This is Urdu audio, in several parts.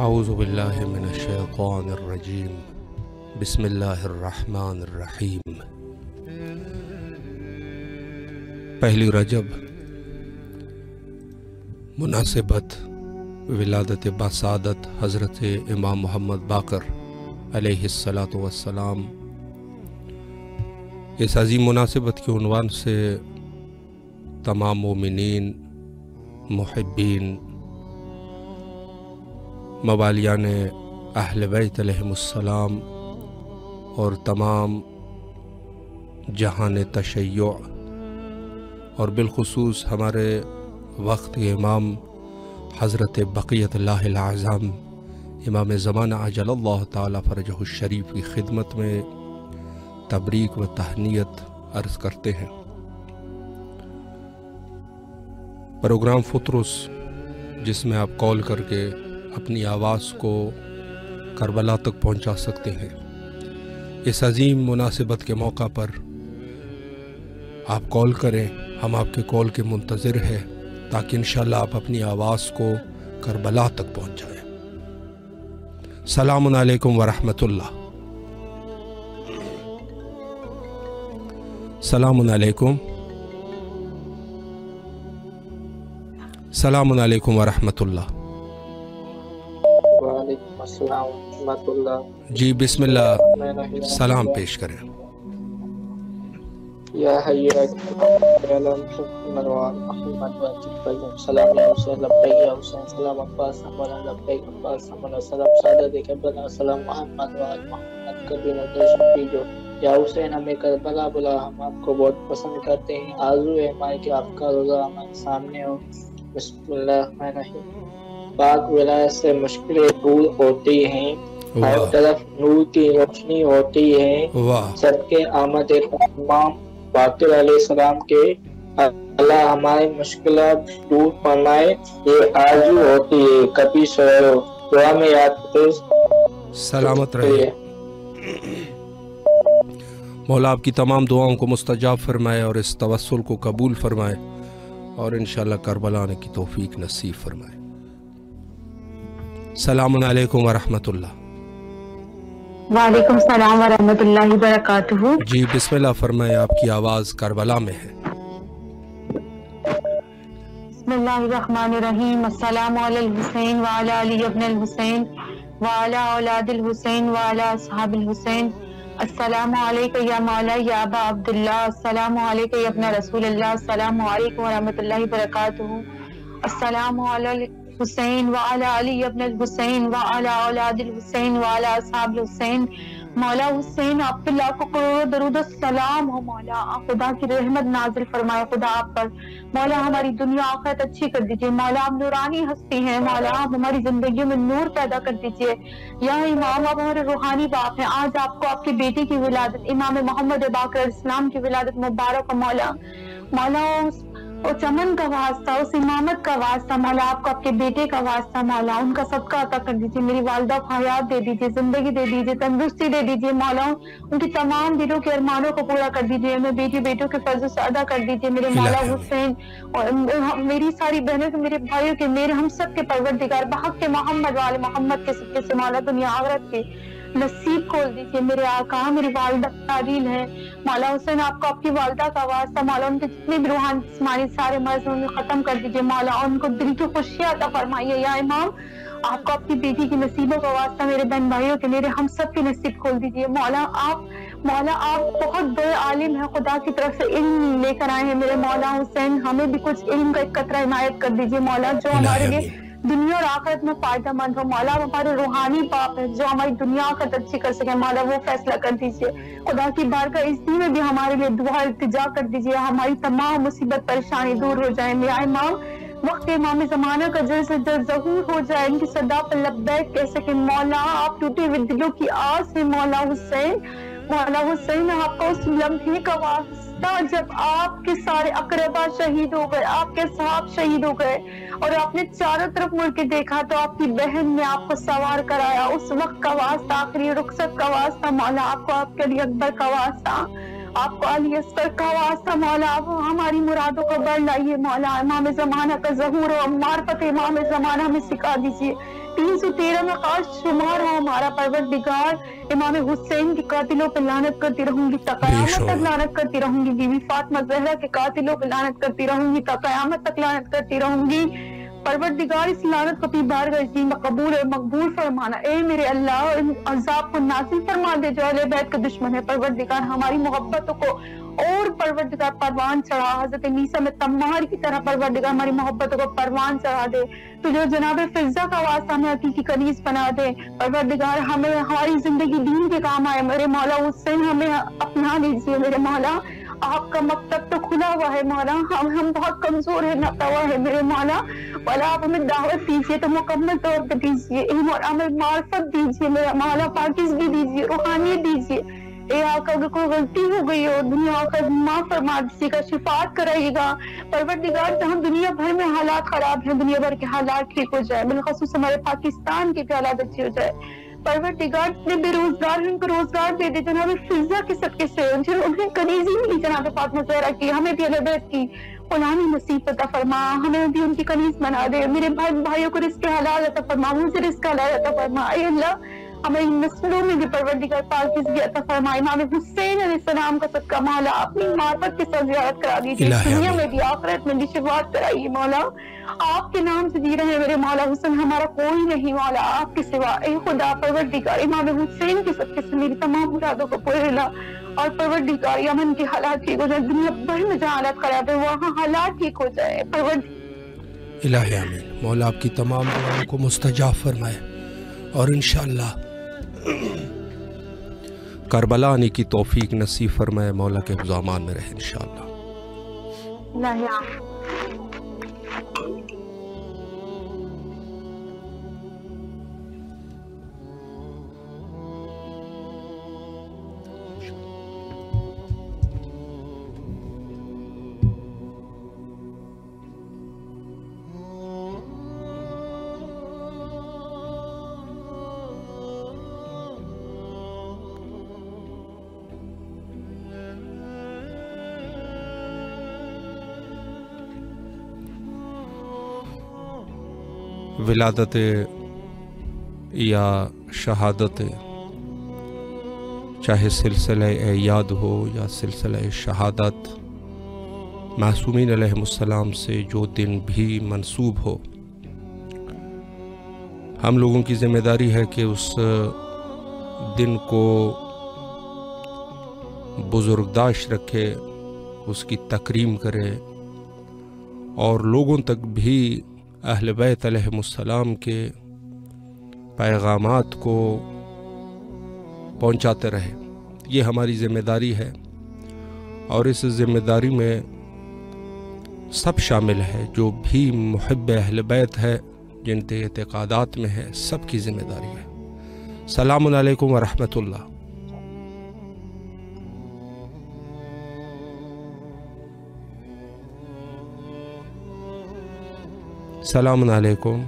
اعوذ باللہ من الشیطان الرجیم بسم اللہ الرحمن الرحیم۔ پہلی رجب مناسبت ولادت باسعادت حضرت امام محمد باقر علیہ الصلاۃ والسلام، اس عظیم مناسبت کے عنوان سے تمام مومنین، محبین، موالیان اہل بیت علیہم السلام اور تمام جہان تشیع اور بالخصوص ہمارے وقت کے امام حضرت بقیت اللہ العظام امام زمانہ عجل اللہ تعالی فرجہ الشریف کی خدمت میں تبریک و تہنیت عرض کرتے ہیں۔ پروگرام فطرس، جس میں آپ کال کر کے اپنی آواز کو کربلا تک پہنچا سکتے ہیں، اس عظیم مناسبت کے موقع پر آپ کال کریں، ہم آپ کے کال کے منتظر ہیں تاکہ انشاءاللہ آپ اپنی آواز کو کربلا تک پہنچائیں۔ السلام علیکم ورحمۃ اللہ۔ السلام علیکم۔ السلام علیکم ورحمۃ اللہ۔ وعلیکم السلام ورحمۃ اللہ۔ جی بسم اللہ، سلام پیش کریں۔ یا حی یا قیوم محمد محمد وجل سلام یا حسین لبیک یا حسین سلام عباس ہمارا لبیک عباس ہمارا سلام سعادت کربلا سلام محمد محمد کبھی ندرش جو یا حسین ہمیں کربلا بلا، ہم آپ کو بہت پسند کرتے ہیں، آرزو ہے ہمارے کہ آپ کا روزہ ہمارے سامنے ہو۔ بسم اللہ الرحمن الرحیم۔ پاک ولایت سے مشکلیں دور ہوتی ہیں، ہر طرف نور کی روشنی ہوتی ہے، صدقے آمد امام باقر علیہ السلام کے اللہ ہماری مشکلات دور فرمائے، یہ آرزو ہوتی ہے، کبھی سوئے دعا میں یاد کرو۔ سلامت رہے، مولا آپ کی تمام دعاؤں کو مستجاب فرمائے اور اس توسل کو قبول فرمائے اور انشاءاللہ کربلا آنے کی توفیق نصیب فرمائے۔ السلام علیکم ورحمۃ اللہ۔ وعلیکم السلام ورحمۃ اللہ وبرکاتہ۔ جی بسم اللہ فرمائے، آپ کی آواز کربلا میں ہے۔ بسم اللہ الرحمن الرحیم۔ السلام علی الحسین وعلی علی ابن الحسین وعلی اولاد الحسین وعلی اصحاب الحسین۔ السلام علیکہ یا مولا یا ابا عبداللہ، السلام علیکہ یا ابن رسول اللہ، السلام علیکم ورحمۃ اللہ وبرکاتہ۔ السلام علی حسین وعلی علی ابن الحسین وعلی اولاد الحسین وعلی اصحاب الحسین۔ مولا حسین آپ پہ لاکھوں کروڑوں درود السلام ہو، مولا آپ خدا کی رحمت نازل فرمائے خدا آپ پر، مولا ہماری دنیا آخرت اچھی کر دیجئے، مولا آپ نورانی ہستی ہیں، مولا آپ ہماری زندگیوں میں نور پیدا کر دیجئے۔ یا امام آپ ہمارے روحانی باپ ہیں، آج آپ کو آپ کے بیٹے کی ولادت امام محمد باقر علیہ السلام کی ولادت مبارک ہو، مولا اس چمن کا واسطہ، اس امامت کا واسطہ، مولا آپ کو آپ کے بیٹے کا واسطہ، مولا ان کا صدقہ عطا کر دیجیے، میری والدہ کو حیات دے دیجیے، زندگی دے دیجیے، تندرستی دے دیجیے، مولا ان کی تمام دلوں کے ارمانوں کو پورا کر دیجیے، میں بیٹی بیٹوں کے فرض سے ادا کر دیجیے میرے مولا حسین، اور میری ساری بہنوں کے، میرے بھائیوں کے، میرے ہم سب کے پروردگار بحق کے محمد والے محمد کے صدقے سے مولا دنیا آخرت کے نصیب کھول دیجیے میرے آقا۔ میری والدہ تعلیل ہے، مولا حسین آپ کو آپ کی والدہ کا واسطہ، مولا ان کے جتنے بھی روحانی جسمانی سارے مرض ان ختم کر دیجیے، مولا ان کو دل کی خوشیاں عطا فرمائیے۔ یا امام آپ کو آپ کی بیٹی کی نصیبوں کا واسطہ، میرے بہن بھائیوں کے، میرے ہم سب کے نصیب کھول دیجیے۔ مولا آپ بہت بڑے عالم ہیں، خدا کی طرف سے علم لے کر آئے ہیں میرے مولا حسین، ہمیں بھی کچھ علم کا ایک قطرہ عنایت کر دیجیے مولا، جو ہمارے لیے دنیا اور آخرت میں فائدہ مند ہو۔ مولا ہمارے روحانی باپ ہے، جو ہماری دنیا آخرت اچھی کر سکے، مولا وہ فیصلہ کر دیجیے خدا کی بارگاہ، اس دن میں بھی ہمارے لیے دعا التجا کر دیجیے، ہماری تمام مصیبت پریشانی دور ہو جائیں۔ یا امام وقت امام زمانہ کا جلد سے جلد ظہور ہو جائے، ان کی صدا پر لبیک کہہ سکے، مولا آپ ٹوٹے ہوئے دلوں کی آس ہے مولا حسین، مولا حسین آپ کا اس لمحے کا واسطہ جب آپ کے سارے اقربا شہید ہو گئے، آپ کے صحاب شہید ہو گئے اور آپ نے چاروں طرف مڑ کے دیکھا تو آپ کی بہن نے آپ کو سوار کرایا، اس وقت کا واسطہ، آخری رخصت کا واسطہ، مولا آپ کو آپ کے علی اکبر کا واسطہ، آپ کو علی اصغر کا واسطہ، مولا آپ ہماری مرادوں کو بڑھ لائیے، مولا امام زمانہ کا ظہور و معرفت امام زمانہ ہمیں سکھا دیجیے، 313 میں خاص شمار ہو ہمارا پروردگار۔ امام حسین کے قاتلوں پہ لعنت کرتی رہوں گی تا قیامت تک، لعنت کرتی رہوں گی۔ بی بی فاطمہ زہرا کے قاتلوں پہ لعنت کرتی رہوں گی تا قیامت تک، لعنت کرتی رہوں گی۔ پروردگار اس لعنت کو اپنی بارگاہ عظیم میں قبول اور مقبول فرمانا۔ اے میرے اللہ، ان عذاب کو نازل فرما دے جو اہل بیت کے دشمن ہے۔ پروردگار ہماری محبتوں کو اور پروردگار پروان چڑھا، حضرت موسیٰ میں تمہار کی طرح پروردگار ہماری محبتوں کو پروان چڑھا دے۔ تو جو جناب فضہ کا واسطہ ہمیں حقیقی کنیز بنا دے۔ پروردگار ہمیں ہماری زندگی دین کے کام آئے۔ میرے مولا حسین ہمیں اپنا لیجیے میرے مولا، آپ کا مکتب تو کھلا ہوا ہے مولا، ہم بہت کمزور ہیں، ناتوا ہے میرے مولا، مولا آپ ہمیں دعوت دیجیے تو مکمل طور پہ دیجیے، ہمیں معرفت دیجیے میرا مولا، پاکیزگی دیجیے، روحانیت دیجیے۔ اے آقا اگر کوئی غلطی ہو گئی ہو دنیا آخر معاف فرما دیجیے گا، شفاعت کرائیے گا۔ پروردگار جہاں دنیا بھر میں حالات خراب ہیں، دنیا بھر کے حالات ٹھیک ہو جائے، بالخصوص ہمارے پاکستان کے بھی حالات اچھے ہو جائے۔ پروردگار جتنے بے روزگار ہیں ان کو روزگار دے دے جناب فضہ کے صدقے سے، انہیں کنیزی ملی جناب فاطمہ زہرا کی، ہمیں بھی اہل بیت کی غلامی نصیب عطا فرما، ہمیں بھی ان کی کنیز بنا دے۔ میرے بھائیوں کو رزق حلال عطا فرما، مجھے رزق حلال عطا فرما۔ اے اللہ ہماری نسلوں میں بھی پروردگار پاکیزگی عطا فرما۔ امام حسین علیہ السلام کا صدقہ مولا اپنی معرفت کے ساتھ زیارت کرا دیجیے، دنیا میں بھی آخرت میں بھی شفاعت کرائیے مولا۔ آپ کے نام سے جی رہے ہیں میرے مولا حسین، ہمارا کوئی نہیں مولا آپ کے سوا۔ اے خدا پروردگار امام حسین کے صدقے سے میری تمام مرادوں کو پورے لا، اور پروردگار یمن کے حالات ٹھیک ہو جائے، دنیا بھر میں جہاں حالات خراب ہے وہاں حالات ٹھیک ہو جائے۔ الہی آمین۔ مولا آپ کی تمام دعاؤں کو مستجاب فرمائے اور انشاءاللہ کربلا آنے کی توفیق نصیب فرمائے، مولا کے حضامان میں رہے انشاءاللہ۔ ولادت یا شہادت، چاہے سلسلہ اعیاد ہو یا سلسلہ شہادت، معصومین علیہم السلام سے جو دن بھی منسوب ہو، ہم لوگوں کی ذمہ داری ہے کہ اس دن کو بزرگداشت رکھے، اس کی تکریم کرے اور لوگوں تک بھی اہل بیت علیہم السلام کے پیغامات کو پہنچاتے رہے۔ یہ ہماری ذمہ داری ہے اور اس ذمہ داری میں سب شامل ہے، جو بھی محب اہل بیت ہے، جن کے اعتقادات میں ہے، سب کی ذمہ داری ہے۔ السلام علیکم ورحمۃ اللہ۔ السلام علیکم۔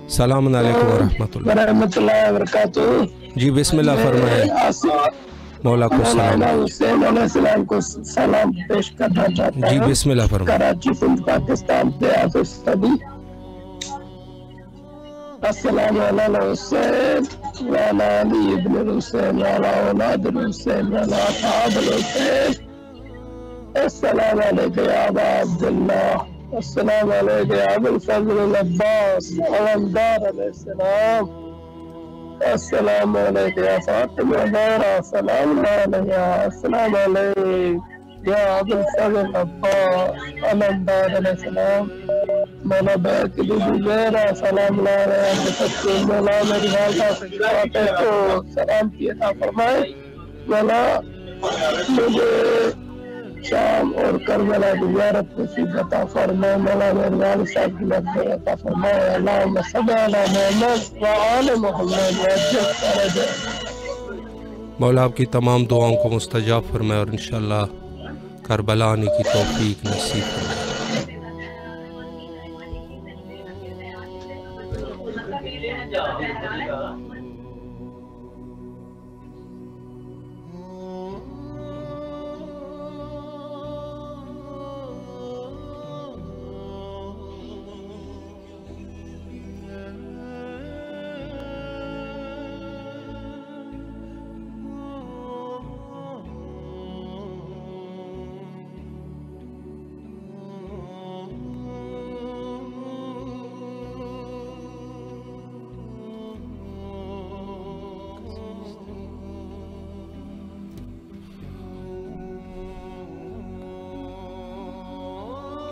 السلام علیکم ورحمۃ اللہ وبرکاتہ۔ جی بسم اللہ فرمائے، مولا کو سلام۔ حسین علیہ السلام کو سلام پیش کرنا چاہتا جی ہوں۔ بسم اللہ فرمائے۔ کراچی سندھ پاکستان سے آصف صدی۔ السلام علیہ حسین وعلی علی ابن الحسین وعلی اولاد الحسین وعلی اصحاب الحسین۔ السلام علیکم یا ابا عبداللہ، السلام علیکم یا ابو الفضل العباس علمدار علیہ السلام۔ السلام علیکم یا فاطمہ زہرا سلام علیہ۔ السلام علیکم یا ابو الفضل العباس علمدار علیہ السلام۔ مولا بیت کی بی بی زہرا سلام علیہ۔ مولا میری والدہ سے کو سلام کی عطا فرمائے۔ مولا مجھے شام اور کربلا کی زیارت نصیب عطا فرمائے۔ مولا میرے والد صاحب کی مغفرت عطا فرمائے۔ اللہم صل علی محمد وآل محمد وعجل فرجہ۔ مولا آپ کی تمام دعاؤں کو مستجاب فرمائے اور انشاءاللہ کربلا آنے کی توفیق نصیب فرمائے۔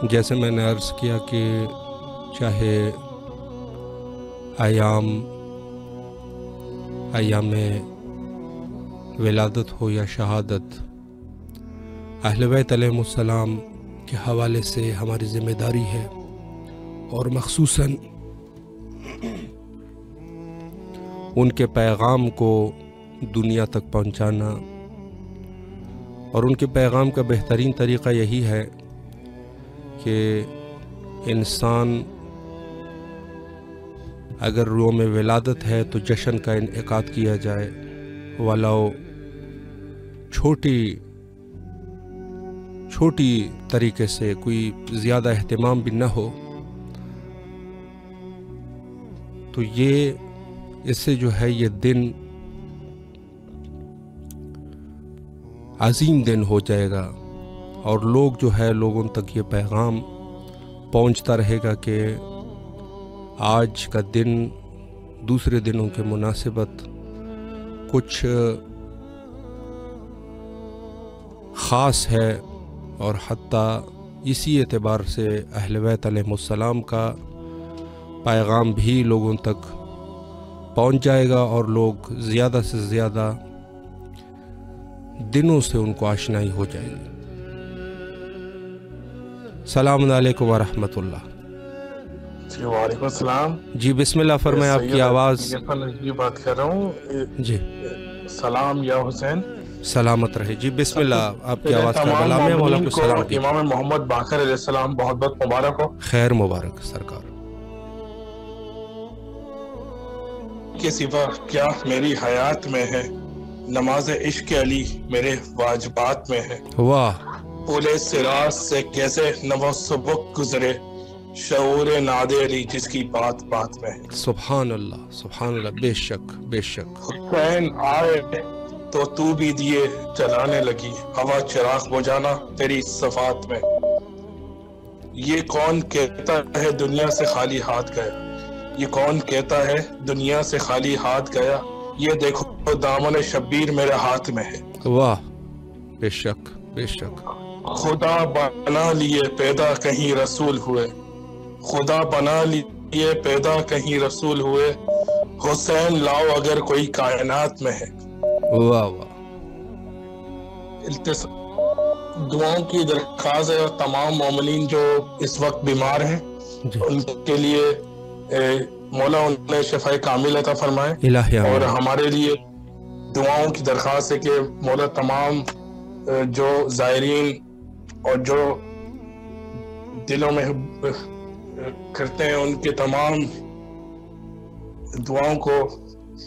جیسے میں نے عرض کیا کہ چاہے ایام ولادت ہو یا شہادت، اہل بیت علیہم السلام کے حوالے سے ہماری ذمہ داری ہے، اور مخصوصاً ان کے پیغام کو دنیا تک پہنچانا، اور ان کے پیغام کا بہترین طریقہ یہی ہے کہ انسان اگر یوم ولادت ہے تو جشن کا انعقاد کیا جائے، ولو چھوٹی طریقے سے، کوئی زیادہ اہتمام بھی نہ ہو، تو یہ اس سے جو ہے یہ دن عظیم دن ہو جائے گا، اور لوگ جو ہے لوگوں تک یہ پیغام پہنچتا رہے گا کہ آج کا دن دوسرے دنوں کے مناسبت کچھ خاص ہے، اور حتیٰ اسی اعتبار سے اہل بیت علیہم السلام کا پیغام بھی لوگوں تک پہنچ جائے گا، اور لوگ زیادہ سے زیادہ دنوں سے ان کو آشنائی ہو جائے گی۔ السلام علیکم ورحمۃ اللہ۔ جی وعلیکم السلام۔ جی بسم اللہ فرمائیں، آپ کی آواز۔ جی بات کر رہا ہوں۔ جی سلام یا حسین، سلامت رہے۔ جی بسم اللہ، آپ کی آواز کربلا میں مولا کو سلام کی۔ امام محمد باقر علیہ السلام بہت بہت مبارک ہو۔ خیر مبارک سرکار۔ کے سوا کیا میری حیات میں ہے، نماز عشق علی میرے واجبات میں ہے۔ واہ۔ پولے صراط سے کیسے نو سبق گزرے، شعور ناد علی جس کی بات بات میں ہے۔ سبحان اللہ سبحان اللہ، بے شک بے شک۔ حسین آئے تو بھی دیے جلانے لگی، ہوا چراغ بجھانا تیری صفات میں۔ یہ کون کہتا ہے دنیا سے خالی ہاتھ گیا، یہ کون کہتا ہے دنیا سے خالی ہاتھ گیا، یہ دیکھو دامن شبیر میرے ہاتھ میں ہے۔ واہ، بے شک بے شک۔ خدا بنا لیے پیدا کہیں رسول ہوئے، خدا بنا لیے پیدا کہیں رسول ہوئے، حسین لاؤ اگر کوئی کائنات میں ہے۔ واہ واہ۔ دعاؤں کی درخواست ہے تمام مومنین جو اس وقت بیمار ہیں، ان کے لیے مولا انہیں شفاء کامل عطا فرمائے، الہی آمین۔ اور ہمارے لیے دعاؤں کی درخواست ہے کہ مولا تمام جو زائرین اور جو دلوں میں کرتے ہیں ان کے تمام دعاؤں کو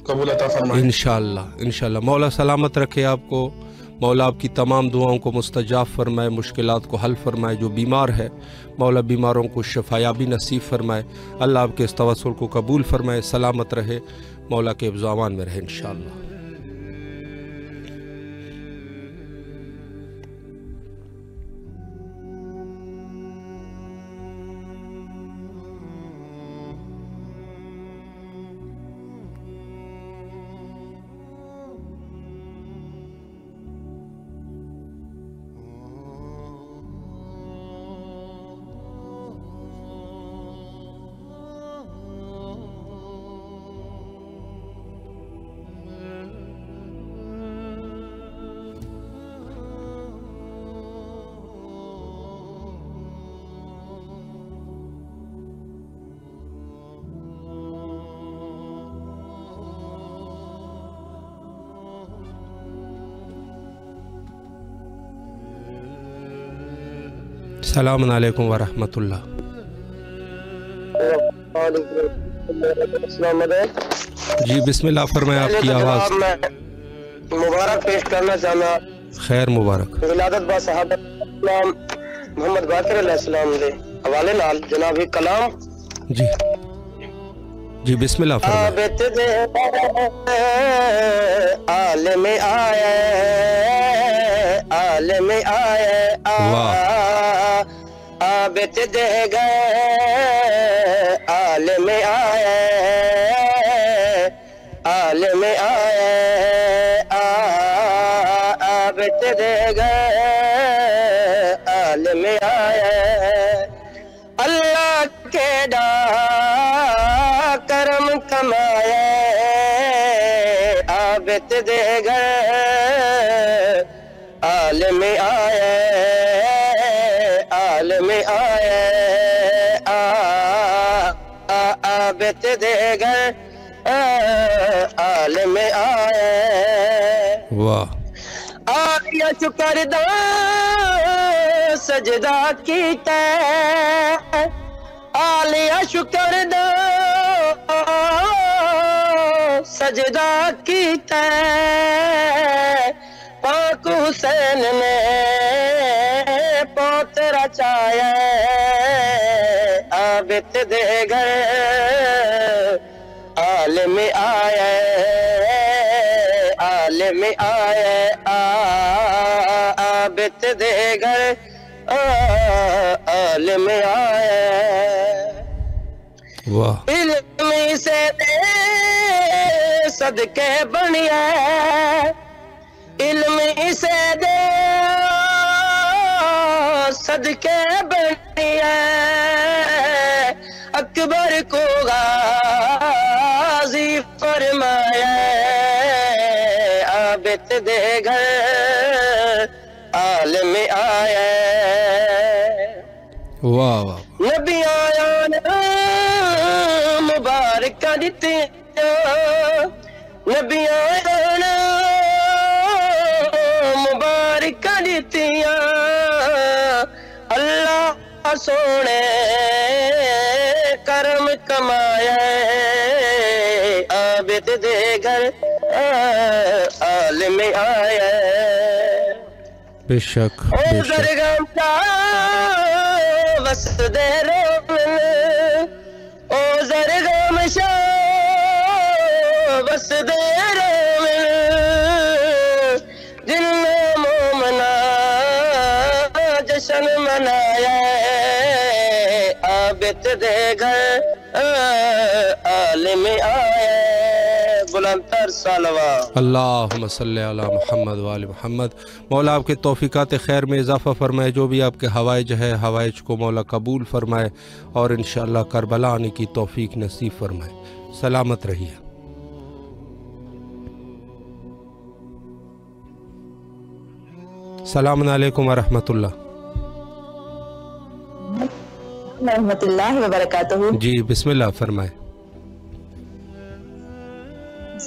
قبول عطا فرمائے۔ انشاءاللہ انشاءاللہ۔ مولا سلامت رکھے آپ کو، مولا آپ کی تمام دعاؤں کو مستجاب فرمائے، مشکلات کو حل فرمائے۔ جو بیمار ہے مولا بیماروں کو شفایابی نصیب فرمائے، اللہ آپ کے اس توسل کو قبول فرمائے، سلامت رہے، مولا کے حفظ و امان میں رہے انشاءاللہ۔ السلام علیکم ورحمۃ اللہ۔ جی بسم اللہ فرمائیں، آپ کی آواز۔ مبارک پیش کرنا چاہنا خیر مبارک۔ ولادت با صحابہ اسلام محمد باقر علیہ السلام دے حوالے نال جناب کلام جی جی بسم اللہ فرمائیں۔ بیت دے عالم آئے، عالم آئے، بیت دے گئے عالم آئے، عالم آئے، بیت دے گئے عالم آئے، ایڈا کرم کمایا عابد دے گھر عالم آیا عالم آیا عابد دے گھر عالم آیا واہ آیا شکر دا سجدہ کیتا آلیا شکر دا سجدہ کیتا پاک حسین نے پوترا چایا عابد دے گھر عالم آیا عالم آیا عابد دے گھر عالم آیا واہ علم سے دے صدقے بنیا علم سے دے صدقے بنیا اکبر کو غازی فرمایا عابد دے گھر عالم آیا واہ واہ نبی آیا مبارک دیتے نبی آیا مبارک دیتے اللہ سونے کرم کمایا عابد دے گھر عالم آیا بے شک بے شک زرگم کا وسط دے رومن او زرگم شا وسط دے رومن جن مومنا جشن منایا عابد دے گھر عالم آیا بلند تر صلوات اللہم صلی علی محمد وآل محمد۔ مولا آپ کے توفیقات خیر میں اضافہ فرمائے، جو بھی آپ کے حوائج ہے حوائج کو مولا قبول فرمائے اور انشاءاللہ کربلا آنے کی توفیق نصیب فرمائے۔ سلامت رہیے۔ السلام علیکم ورحمۃ اللہ۔ ورحمۃ اللہ وبرکاتہ۔ جی بسم اللہ فرمائے۔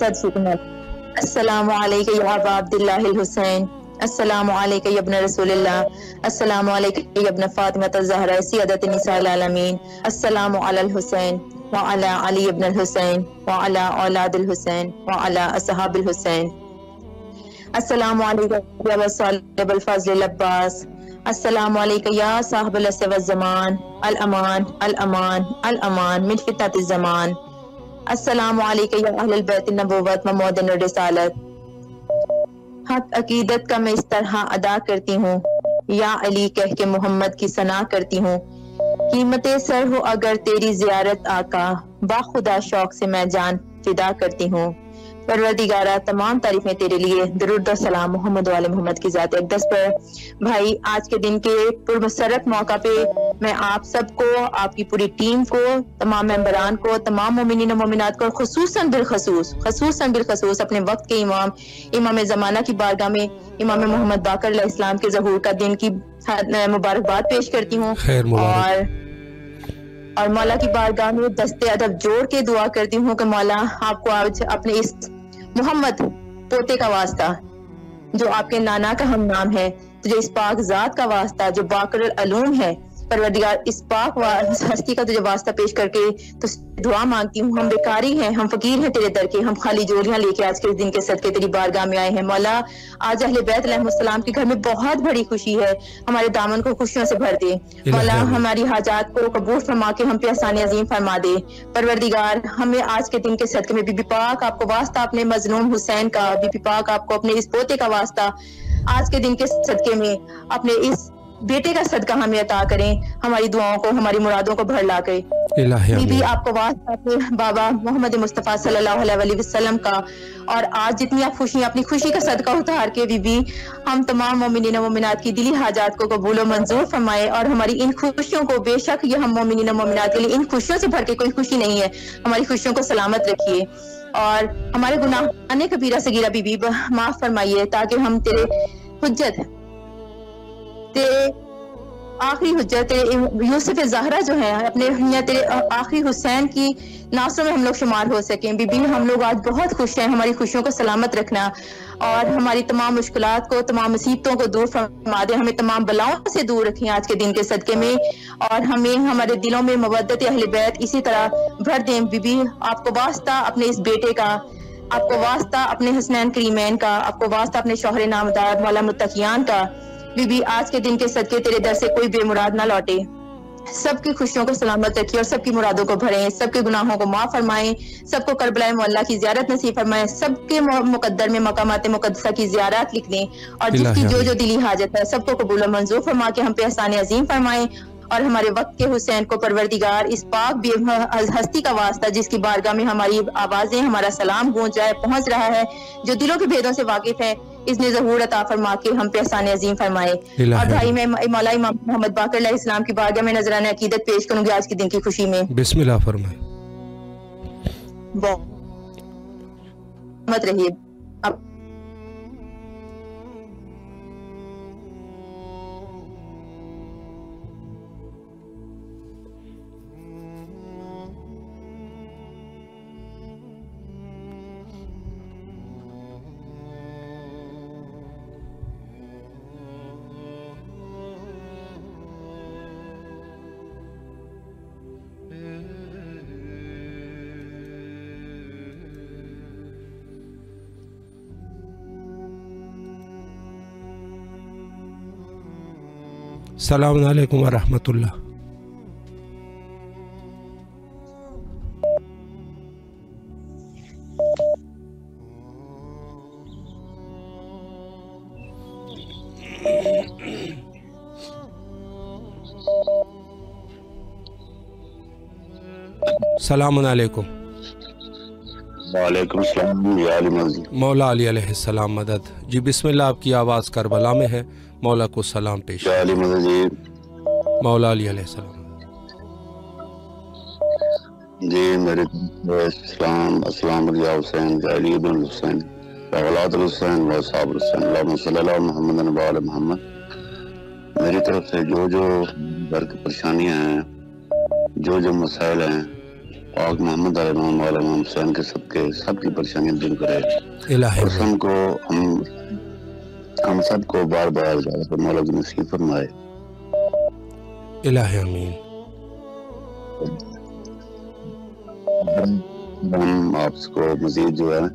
السلام علیکم یا ابا عبداللہ الحسین، السلام علیکم یا ابن رسول اللہ، السلام علیکم یا ابن فاطمہ الزہرا سیدۃ نساء العالمین، السلام علی الحسین وعلی علی ابن الحسین وعلی اولاد الحسین وعلی اصحاب الحسین، السلام علیکم یا صاحب الفضل العباس، السلام علیکم یا صاحب العصر والزمان، الامان الامان الامان من فتنۃ الزمان، السلام علیکم یا اہل البیت النبوت و مودن الرسالت۔ حق عقیدت کا میں اس طرح ادا کرتی ہوں، یا علی کہہ کے محمد کی ثنا کرتی ہوں، قیمت سر ہو اگر تیری زیارت آقا، باخدا شوق سے میں جان فدا کرتی ہوں۔ پروردگارہ تمام تعریفیں تیرے لیے، درود و سلام محمد وعلی محمد کی ذات اقدس پر۔ بھائی آج کے دن کے پرمسرت موقع پہ میں آپ سب کو، آپ کی پوری ٹیم کو، تمام ممبران کو، تمام مومنین و مومنات کو، خصوصاً بالخصوص اپنے وقت کے امام زمانہ کی بارگاہ میں امام محمد باقر علیہ السلام کے ظہور کا دن کی مبارکباد پیش کرتی ہوں، اور مولا کی بارگاہ میں دستے ادب جوڑ کے دعا کرتی ہوں کہ مولا آپ کو آج اپنے اس محمد پوتے کا واسطہ جو آپ کے نانا کا ہم نام ہے، تجھے اس پاک ذات کا واسطہ جو باقر العلوم ہے، پروردگار اس پاک ہستی کا تجھے واسطہ پیش کر کے تو دعا مانگتی ہوں۔ ہم بیکاری ہیں، ہم فقیر ہیں تیرے در کے، ہم خالی جولیاں لے کے آج کے دن کے صدقے تیری بارگاہ میں آئے ہیں۔ مولا آج اہل بیت علیہ السلام کے گھر میں بہت بڑی خوشی ہے، ہمارے دامن کو خوشیوں سے بھر دے مولا، ہماری حاجات کو قبول فرما کے ہم پہ آسانی عظیم فرما دے پروردگار۔ ہمیں آج کے دن کے صدقے میں بی بی پاک آپ کو واسطہ اپنے مظلوم حسین کا، بی بی پاک آپ کو اپنے اس پوتے کا واسطہ آج کے دن کے صدقے میں اپنے اس بیٹے کا صدقہ ہمیں عطا کریں، ہماری دعاؤں کو، ہماری مرادوں کو بھر لا کے الہی بی آمین. آپ کو واسطہ اپنے بابا محمد مصطفیٰ صلی اللہ علیہ وسلم کا، اور آج جتنی آپ خوشی اپنی خوشی کا صدقہ اتار کے بی ہم تمام مومنین و مومنات کی دلی حاجات کو قبول و منظور فرمائے، اور ہماری ان خوشیوں کو، بے شک یہ ہم مومنین و مومنات کے لیے ان خوشیوں سے بھر کے کوئی خوشی نہیں ہے، ہماری خوشیوں کو سلامت رکھیے، اور ہمارے گناہ کبیرہ صغیرہ بی معاف فرمائیے، تاکہ ہم تیرے حجت، تیرے آخری حجت، تیرے یوسف زہرا جو ہیں اپنے، تیرے آخری حسین کی ناصروں میں ہم لوگ شمار ہو سکیں۔ بی ہم لوگ آج بہت خوش ہیں، ہماری خوشیوں کو سلامت رکھنا، اور ہماری تمام مشکلات کو، تمام مصیبتوں کو دور فرما دے، ہمیں تمام بلاؤں سے دور رکھیں آج کے دن کے صدقے میں، اور ہمیں ہمارے دلوں میں مودت اہل بیت اسی طرح بھر دیں۔ بی آپ کو واسطہ اپنے اس بیٹے کا، آپ کو واسطہ اپنے حسنین کریمین کا، آپ کو واسطہ اپنے شوہر نامدار مولا متقیان کا، بی آج کے دن کے صدقے تیرے در سے کوئی بے مراد نہ لوٹے، سب کی خوشیوں کو سلامت رکھیے اور سب کی مرادوں کو بھریں، سب کے گناہوں کو معاف فرمائیں، سب کو کربلائے معلیٰ کی زیارت نصیب فرمائیں، سب کے مقدر میں مقامات مقدسہ کی زیارات لکھ دیں، اور جس کی جو دلی حاجت ہے سب کو قبول و منظور فرما کے ہم پہ احسان عظیم فرمائیں، اور ہمارے وقت کے حسین کو پروردگار اس پاک ہستی کا واسطہ جس کی بارگاہ میں ہماری آوازیں، ہمارا سلام گونج جائے، پہنچ رہا ہے، جو دلوں کے بھیدوں سے واقف ہے، اس نے ظہور عطا فرما کے ہم پہ احسان عظیم فرمائے۔ اور بھائی میں مولا امام محمد باقر علیہ السلام کی بارگاہ میں نذرانہ عقیدت پیش کروں گی آج کے دن کی خوشی میں۔ بسم اللہ فرمائیں۔ مت رہیے اب۔ السلام علیکم ورحمۃ اللہ۔ السلام علیکم۔ وعلیکم السلام یا علی مزید۔ مولا علی علیہ السلام مدد۔ جی بسم اللہ، آپ کی آواز کربلا میں ہے، مولا کو سلام پیش۔ یا علی مزید۔ مولا علی علیہ السلام۔ جی میرے السلام علیہ حسین یا علی بن حسین اولاد الحسین و صحاب الحسین، اللہم صلی اللہ محمد و علی محمد۔ میری طرف سے جو گھر کی پریشانیاں ہیں، جو مسائل ہیں، پاک محمد علیہ محمد علیہ محمد حسین کے سب کی پریشانیاں دور کرے، اور ہم سب کو بار بار مولا کی نصیب فرمائے۔ الہی آمین۔ ہم آپ کو مزید جو ہے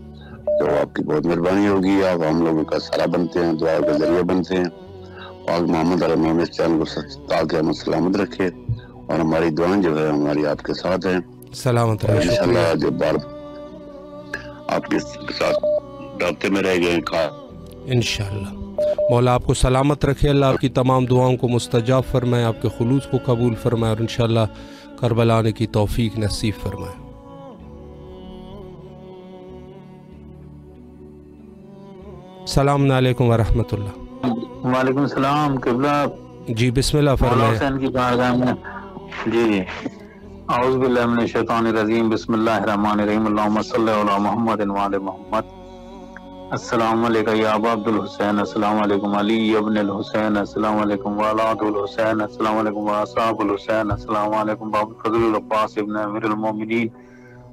تو آپ کی بہت مہربانی ہوگی، آپ ہم لوگوں کا سہارا بنتے ہیں، دعا کا ذریعہ بنتے ہیں۔ پاک محمد علیہ محمد اس چینل کو تاکہ ہم سلامت رکھے، اور ہماری دعائیں جو ہے ہماری آپ کے ساتھ ہیں، سلامت رہے۔ انشاءاللہ جو بار آپ کے ساتھ رابطے میں رہ گئے انشاءاللہ۔ مولا آپ کو سلامت رکھے، اللہ آپ کی تمام دعاؤں کو مستجاب فرمائے، آپ کے خلوص کو قبول فرمائے، اور انشاءاللہ کربلا آنے کی توفیق نصیب فرمائے۔ السلام علیکم ورحمۃ اللہ۔ وعلیکم السلام قبلہ۔ جی بسم اللہ فرمائے۔ حسین کی بارگاہ میں جی اعوذ باللہ من الشیطان الرجیم، بسم اللہ الرحمن الرحیم، اللہم صلی علی محمد وعلی محمد۔ السلام علیکم یا ابا عبد الحسین، السلام علیکم علی ابن الحسین، السلام علیکم اولاد الحسین، السلام علیکم اصحاب الحسین، السلام علیکم باب الفضل العباس ابن امیر المومنین،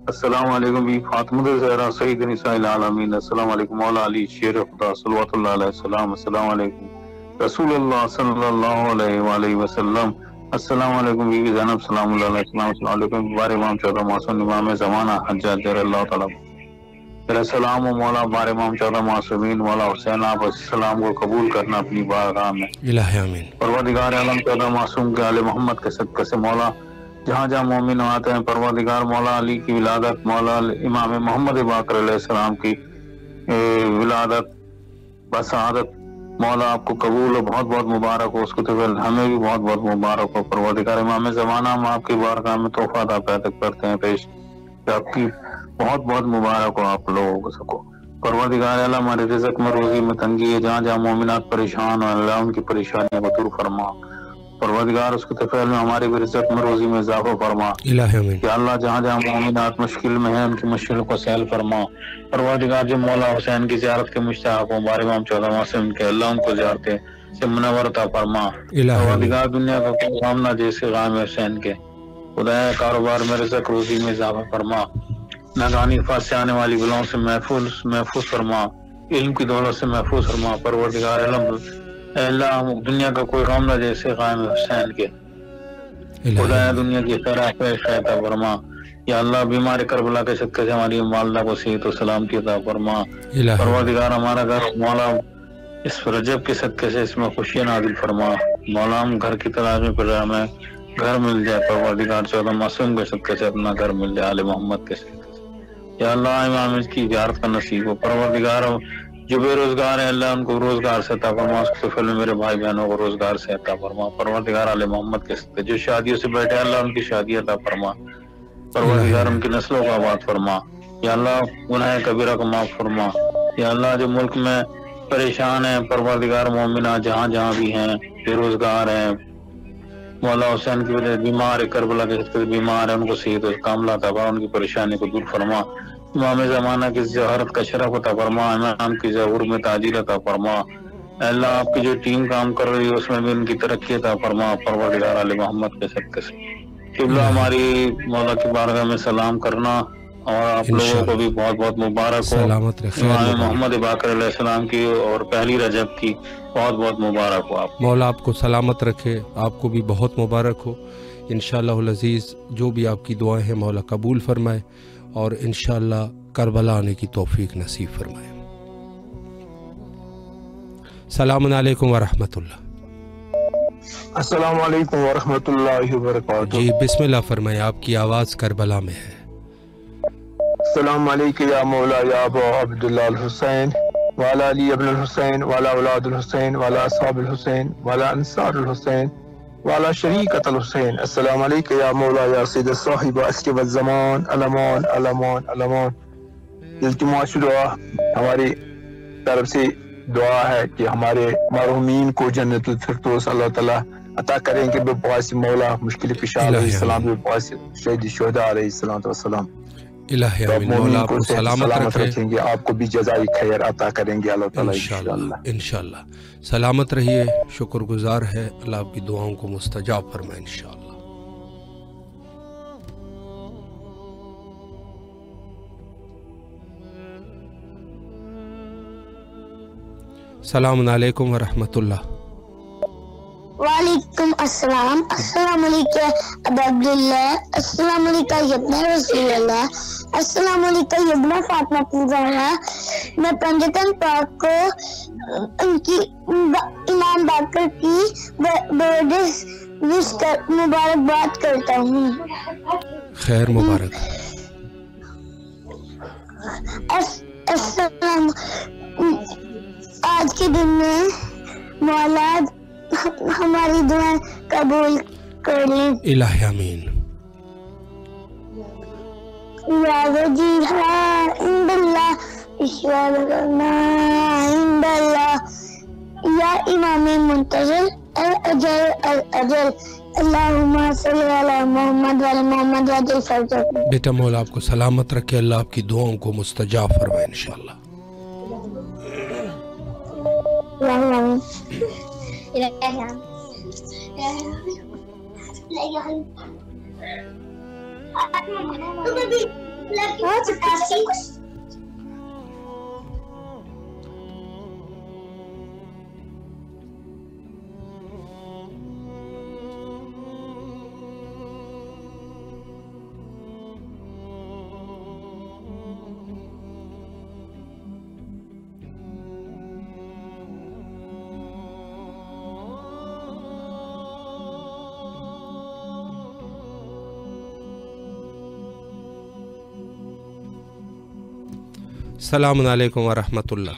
السلام علیکم بی فاطمہ الزہرا سید نساء العالمین، السلام علیکم مولا علی شیر خدا صلوات اللہ علیہ السلام، السلام علیکم رسول اللہ صلی اللہ علیہ وآلہ وسلم، السلام علیکم بی زینب سلام اللہ علیہ السلام، السلام علیکم بار امام چودہ معصوم امام زمانہ حجاج اللہ تعالیٰ، میرا سلام و مولا بار امام چودہ معصومین مولا حسین، آپ السلام کو قبول کرنا اپنی بارگاہ میں۔ الہی آمین۔ پروردگار عالم چودہ معصوم کے آل محمد کے صدقے سے مولا جہاں جہاں مومن آتے ہیں، پروردگار مولا علی کی ولادت، مولا امام محمد باقر علیہ السلام کی ولادت بسعادت مولا آپ کو قبول ہو، بہت بہت مبارک ہو، اس کو تو ہمیں بھی بہت بہت مبارک ہو۔ پروردگار امام زمانہ ہم آپ کی بارگاہ میں تحفہ عطا پیدا کرتے ہیں پیش کہ آپ کی بہت بہت مبارک ہو آپ لوگوں کو۔ پروردگار اللہ ہمارے رزق میں روزی میں تنگی ہے، جہاں جہاں مومنات پریشان ہو اللہ ان کی پریشانیوں کو دور فرما۔ پروردگار اس کے طفیل میں ہمارے بھی رزق میں روزی میں اضافہ فرما۔ الہی آمین۔ یا اللہ جہاں جہاں مومنات مشکل میں ہیں ان کی مشکل کو سہل فرما۔ پروردگار جو مولا حسین کی زیارت کے مشتاق ہوں، بار امام 14 معصوم کے اللہ ان کو زیارتیں سے منور عطا فرما۔ پروردگار دنیا کا کوئی غم نہ جیسے غام حسین کے، خدا کاروبار میں رزق روزی میں اضافہ فرما، ناگہانی الفاظ سے آنے والی بلاؤں سے محفوظ فرما، علم کی دولت سے محفوظ فرما۔ پروردگار اللہ دنیا کا کوئی غم نہ جیسے غام حسین کے، خدا دنیا کی خیرات عطا فرما۔ یا اللہ بیمار کربلا کے صدقے سے ہماری والدہ کو صحت و سلامتی عطا فرما۔ پروردگار ہمارا گھر مولا اس رجب کے صدقے سے اس میں خوشیاں نازل فرما۔ مولا ہم گھر کی تلاش میں پھر ہمیں گھر مل جائے، پروردگار 14 معصوم کے صدقے سے اپنا گھر مل جائے، آل محمد کے صدقے سے۔ یا اللہ امام کی زیارت کا نصیب ہو۔ پروردگار جو بے روزگار ہیں اللہ ان کو روزگار سے عطا فرما، اس کے فضل میں میرے بھائی بہنوں کو روزگار سے عطا فرما۔ پروردگار آل محمد کے صدقے جو شادیوں سے بیٹھے اللہ ان کی شادی عطا فرما۔ پروردگار ان کی نسلوں کا آباد فرما۔ یا اللہ گناہ کبیرہ کو معاف فرما۔ یا اللہ جو ملک میں پریشان ہیں پروردگار مومنہ جہاں جہاں بھی ہیں، بے روزگار ہیں، مولا حسین کی وجہ بیمار ہے، کربلا کے صدقے سے بیمار ہیں، ان کو صحت و کاملہ عطا فرما، ان کی پریشانی کو دور فرما۔ امام زمانہ کی زہارت کا شرف عطا فرما، امام کی ظہور میں تاجر عطا فرما۔ اے اللہ آپ کی جو ٹیم کام کر رہی ہے اس میں بھی ان کی ترقی عطا فرما، پروردگار علی محمد کے صدقے سے۔ قبلہ ہماری مولا کی بارگاہ میں سلام کرنا، اور آپ لوگوں کو بھی بہت بہت مبارک ہو۔ امام محمد باقر علیہ السلام کی اور پہلی رجب کی بہت بہت مبارک ہو۔ آپ مولا آپ کو سلامت رکھے، آپ کو بھی بہت مبارک ہو۔ انشاءاللہ العزیز جو بھی آپ کی دعائیں ہیں مولا قبول فرمائے، اور انشاءاللہ کربلا آنے کی توفیق نصیب فرمائے۔ السلام علیکم ورحمۃ اللہ۔ السلام علیکم ورحمۃ اللہ وبرکاتہ۔ جی بسم اللہ فرمائے، آپ کی آواز کربلا میں ہے۔ السلام علیکم یا مولا یا ابا عبداللہ الحسین والا علی ابن الحسین والا اولاد الحسین والا اصحاب الحسین والا انصار الحسین والا شریکت الحسین۔ السلام علیکم یا مولا یا سید صاحب عصر والزمان، علمان علمان علمان۔ التماس دعا ہماری طرف سے دعا ہے کہ ہمارے مرحومین کو جنت الفردوس اللہ تعالیٰ عطا کریں کہ بے پاس مولا مشکل پیشہ علیہ السلام، بے پاس شہید شہداء علیہ السلام۔ الہی آمین۔ مولا آپ کو سلامت رکھیں گے، آپ کو بھی جزائے خیر عطا کریں گے اللہ تعالیٰ انشاءاللہ۔ سلامت رہیے، شکر گزار ہے، اللہ آپ کی دعاؤں کو مستجاب فرمائے انشاءاللہ۔ السلام علیکم ورحمۃ اللہ۔ وعلیکم السلام۔ السلام علیکم ابا عبداللہ، السلام علیکم ابن رسول اللہ، السلام علیکم ابن فاطمہ الزہرا۔ میں پنجتن پاک کو ان کی امام باقر کی برتھ ڈے مبارکباد کرتا ہوں۔ خیر مبارک۔ السلام، آج کے دن میں مولا ہماری دعائیں قبول کر لیں۔ الہی آمین۔ یا وجیہا عند اللہ اشوالنا عند اللہ، یا امام منتظر الاجل الاجل، اللہم صلی علی محمد وعلی محمد وعجل فرجہ۔ بیٹا مولا آپ کو سلامت رکھے، اللہ آپ کی دعاؤں کو مستجاب فرمائے انشاءاللہ۔ السلام علیکم ورحمۃ اللہ۔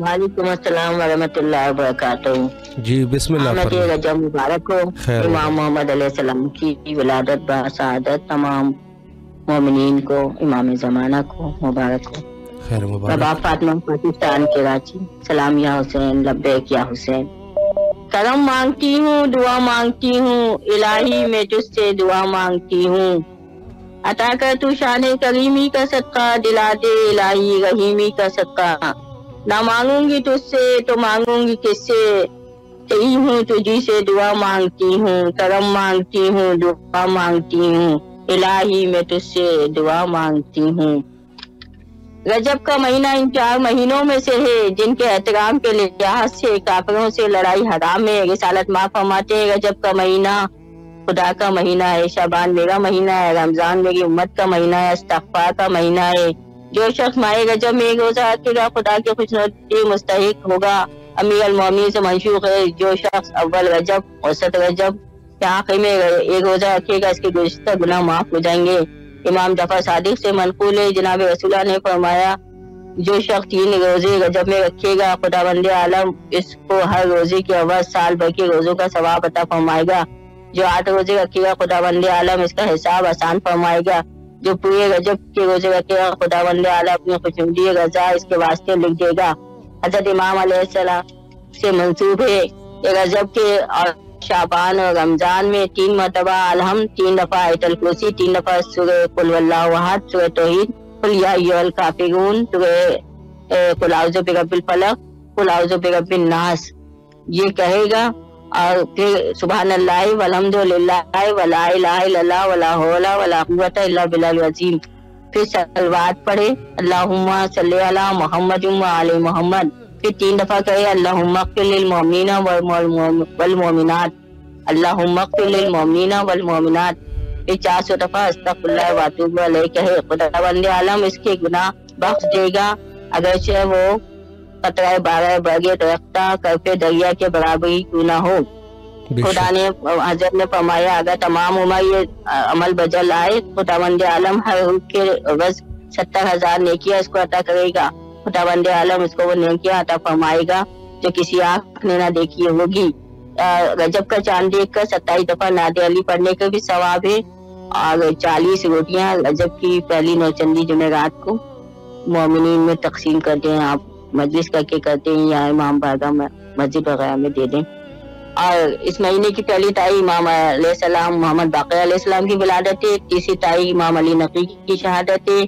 وعلیکم السلام ورحمۃ اللہ وبرکاتہ. جی بسم اللہ آمد فرمائیں. رجب مبارک ہو. خیر امام محمد علیہ السلام کی ولادت بسعادت تمام مومنین کو، امام زمانہ کو مبارک ہو. خیر مبارک. رباب فاطمہ پاکستان کراچی. سلام یا حسین، لبیک یا حسین. کرم مانگتی ہوں، دعا مانگتی ہوں، الہی میں تجھ سے دعا مانگتی ہوں. عطا کر تو شان کریمی کا صدقہ، دلا دے الہی رحیمی کا صدقہ. نہ مانگوں گی تجھ سے تو مانگوں گی کس سے، تیری ہوں تجھی سے دعا مانگتی ہوں. کرم مانگتی ہوں، دعا مانگتی ہوں، الہی میں تجھ سے دعا مانگتی ہوں. رجب کا مہینہ ان 4 مہینوں میں سے ہے جن کے احترام کے لحاظ سے کافروں سے لڑائی حرام ہے. رسالت ماں فرماتے ہیں رجب کا مہینہ خدا کا مہینہ ہے، شعبان میرا مہینہ ہے، رمضان میری امت کا مہینہ ہے، استغفار کا مہینہ ہے. جو شخص ماہ رجب میں روزہ رکھے گا خدا کے خوشنودی مستحق ہوگا. امیر المومنین سے منسوخ ہے جو شخص اول رجب، اوسط رجب کے آخر میں ایک روزہ رکھے گا اس کے گزشتہ گناہ معاف ہو جائیں گے. امام جعفر صادق سے منقول ہے جناب رسول اللہ نے فرمایا جو شخص 3 روزے رجب میں رکھے گا خداوند عالم اس کو ہر روزے کے عوض سال بھر کے روزوں کا ثواب عطا فرمائے گا. جو 8 روزے رکھے گا خداوند عالم اس کا حساب آسان فرمائے گا. جو پورے رجب کے روزے رکھے گا خداوند عالم اپنی خوشنودی رضا اس کے واسطے لکھ دے گا. حضرت امام علیہ السلام سے منسوب ہے کہ رجب کے اور شعبان اور رمضان میں 3 مرتبہ الحمد، 3 دفعہ آیت الکرسی، 3 دفعہ سورہ قل واللہ احد، سورہ توحید، قل یا ایھا الکافرون، سورہ قل اعوذ برب الفلق، قل اعوذ برب الناس یہ کہے گا. اور پھر سبحان اللہ والحمد للہ ولا الہ الا اللہ ولا حول ولا قوۃ الا باللہ العظیم. پھر صلوات پڑھے اللہم صلی علی محمد وعلی محمد. پھر 3 دفعہ کہے اللہم اغفر للمؤمنین والمؤمنات، اللہم اغفر للمؤمنین والمؤمنات. پھر 400 دفعہ استغفر اللہ واتوب الیہ کہے. خداوند عالم اس کے گناہ بخش دے گا اگرچہ وہ قطرہ بارہ برگے درختہ کرپے دریا کے برابر ہی کیوں نہ ہو. خدا نے حضرت نے فرمایا اگر تمام عمر یہ عمل بجا لائے خداوند عالم ہر روح کے عوض 70,000 نیکیاں اس کو عطا کرے گا. خداوند عالم اس کو وہ نیکیاں عطا فرمائے گا جو کسی آنکھ نے نہ دیکھی ہوگی. رجب کا چاند دیکھ کر 27 دفعہ نعت علی پڑھنے کا بھی ثواب ہے. اور 40 روٹیاں رجب کی پہلی نوچندی جمعرات کو مومنین میں تقسیم کرتے ہیں. آپ مجلس کر کے کرتے ہیں یا امام بارگاہ میں مسجد وغیرہ میں دے دیں. اور اس مہینے کی پہلی تاریخ امام علیہ السلام محمد باقر علیہ السلام کی ولادت ہے. 30 تاریخ امام علی نقی کی شہادت ہے.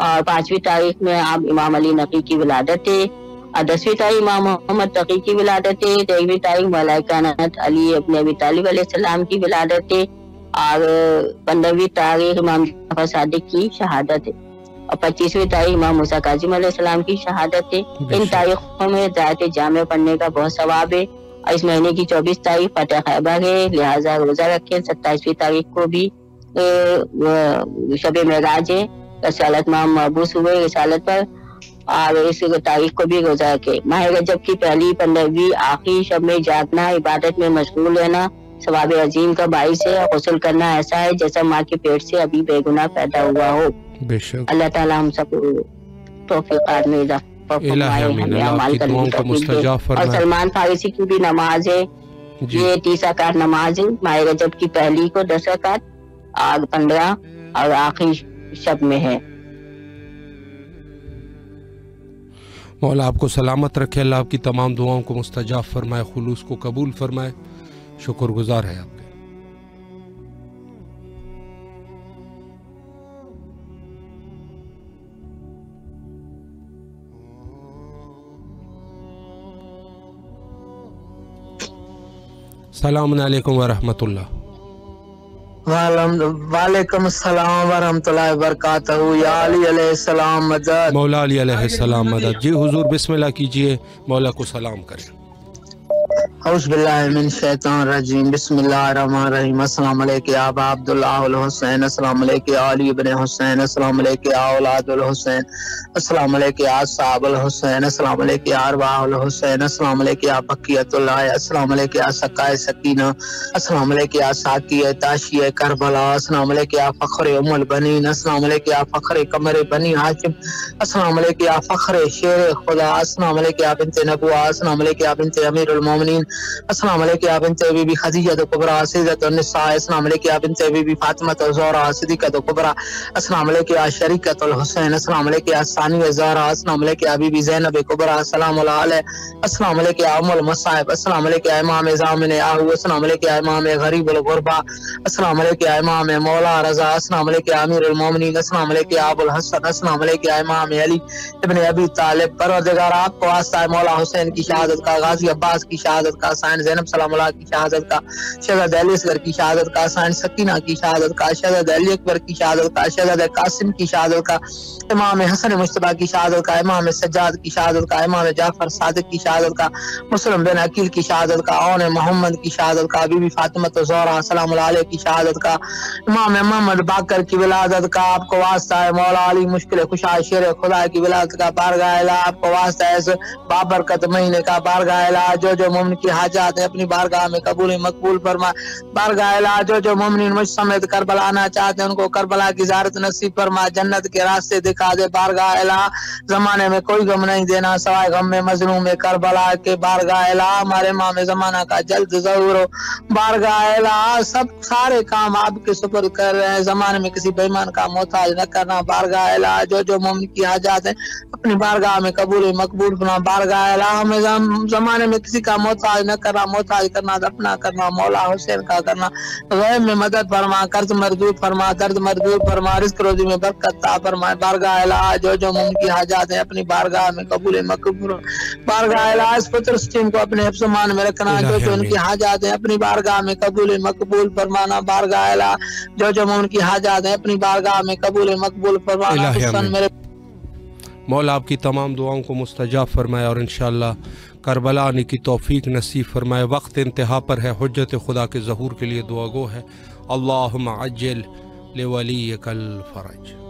اور 5ویں تاریخ میں آپ امام علی نقی کی ولادت ہے. اور 10ویں تاریخ امام محمد تقی کی ولادت ہے. 13ویں تاریخ مولا کائنات علی ابن ابی طالب علیہ السلام کی ولادت ہے. اور 15ویں تاریخ امام جعفر صادق کی شہادت ہے. اور 25ویں تاریخ امام موسیٰ کاظم علیہ السلام کی شہادت ہے. ان تاریخوں میں زیارت جامع پڑھنے کا بہت ثواب ہے. اور اس مہینے کی 24 تاریخ فتح خیبر ہے لہٰذا روزہ رکھیں. 27ویں تاریخ کو بھی شب معراج ہے، رسالت ماہ مبعوث ہوئے رسالت پر، اور اس تاریخ کو بھی روزہ رکھے. ماہ رجب کی پہلی 15ویں آخری شب میں جاگنا، عبادت میں مشغول رہنا ثواب عظیم کا باعث ہے. غسل کرنا ایسا ہے جیسا ماں کے پیٹ سے ابھی بے گناہ پیدا ہوا ہو. اللہ تعالیٰ ہم سب توفیقات میں اضافہ فرمائے، ہمیں اعمال کرنے کا توفیق دے. اور سلمان فارسی کی بھی نماز ہے، یہ 30 رکعت نماز ہے. ماہ رجب کی پہلی کو 10 رکعت اور 15 اور آخری شب میں ہے. مولا آپ کو سلامت رکھے، اللہ آپ کی تمام دعاؤں کو مستجاب فرمائے، خلوص کو قبول فرمائے. شکر گزار ہے آپ کے. السلام علیکم ورحمۃ اللہ. وعلیکم السلام ورحمۃ اللہ وبرکاتہ. یا علی علیہ السلام مدد. مولا علی علیہ السلام مدد. جی حضور بسم اللہ کیجئے، مولا کو سلام کریں. اعوذ باللہ من الشیطان الرجیم بسم اللہ الرحمن الرحیم السلام علیکم یا ابا عبداللہ الحسین السلام علیکم یا علی ابن حسین السلام علیکم یا اولاد الحسین السلام علیکم یا صحاب الحسین السلام علیکم یا ارواح الحسین السلام علیکم یا بقیت اللہ السلام علیکم یا سقائے سکینہ السلام علیکم یا ساقی تاشی کربلا السلام علیکم یا فخر ام البنین السلام علیکم یا فخر قمر بنی ہاشم السلام علیکم یا فخر شیر خدا السلام علیکم یا بنت نبوہ السلام علیکم یا بنت امیر المومنین السلام علیکم یا بنت بی بی خدیجہ کبریٰ سیدۃ النساء السلام علیکم یا بنت بی بی فاطمہ الزہرا صدیقۃ کبریٰ السلام علیکم یا شریکۃ الحسین السلام علیکم یا ثانی زہرا السلام علیکم یا بی بی زینب کبریٰ السلام علیکم السلام علیکم یا ام المصائب السلام علیکم یا امام ضامن آہو السلام علیکم یا امام غریب الغربا السلام علیکم یا امام مولا رضا السلام علیکم یا امیر المومنین السلام علیکم یا ابو الحسن السلام علیکم یا امام علی ابن ابی طالب پروردگار آپ کو واسطہ ہے مولا حسین کی شہادت کا غازی عباس کی شہادت کا سائن زینب سلام اللہ کی شہادت کا شہزادہ علی اصغر کی شہادت کا سائن سکینہ کی شہادت کا شہزادہ علی اکبر کی شہادت کا شہزادہ قاسم کی شہادت کا امام حسن مجتبیٰ کی شہادت کا امام سجاد کی شہادت کا امام جعفر صادق کی شہادت کا مسلم بن عقیل کی شہادت کا اون محمد کی شہادت کا بی بی فاطمہ الزہرا سلام اللہ علیہ کی شہادت کا امام محمد باقر کی ولادت کا آپ کو واسطہ ہے مولا علی مشکل کشا شیر خدا کی ولادت کا بارگاہ الہ آپ کو واسطہ ہے اس بابرکت مہینے کا بارگاہ الہ جو مومن کی حاجات ہیں اپنی بارگاہ میں قبول مقبول فرما بارگاہ الہ جو مومنین مجھ سمیت کربلا آنا چاہتے ہیں ان کو کربلا کی زیارت نصیب فرما جنت کے راستے دکھا دے بارگاہ الہ زمانے میں کوئی غم نہیں دینا سوائے غم میں مظلوم کربلا کے بارگاہ الہ ہمارے امام زمانہ کا جلد ظہور ہو بارگاہ الہ سب سارے کام آپ کے سپرد کر رہے ہیں زمانے میں کسی بےمان کا محتاج نہ کرنا بارگاہ الہ جو مومن کی حاجات ہیں اپنی بارگاہ میں قبول مقبول فرما بارگاہ الہ ہمیں زمانے میں کسی کا محتاج نہ کرنا محتاج کرنا اپنا کرنا مولا حسین کا کرنا غیب میں مدد فرما قرض مردود فرما درد مردود فرما رزق روزی میں برکت عطا فرما بارگاہ الہ جو من کی حاجات ہیں اپنی بارگاہ میں قبول مقبول بارگاہ الہ اس پتر سٹیم کو اپنے حفظ مان میں رکھنا جو ان کی حاجات ہیں اپنی بارگاہ میں قبول مقبول فرمانا بارگاہ الہ جو من کی حاجات ہیں اپنی بارگاہ میں قبول مقبول فرمانا حسن میرے مولا آپ کی تمام دعاؤں کو مستجاب فرمائے اور انشاءاللہ کربلا آنے کی توفیق نصیب فرمائے وقت انتہا پر ہے حجت خدا کے ظہور کے لیے دعا گو ہے اللہم عجل لولیک الفرج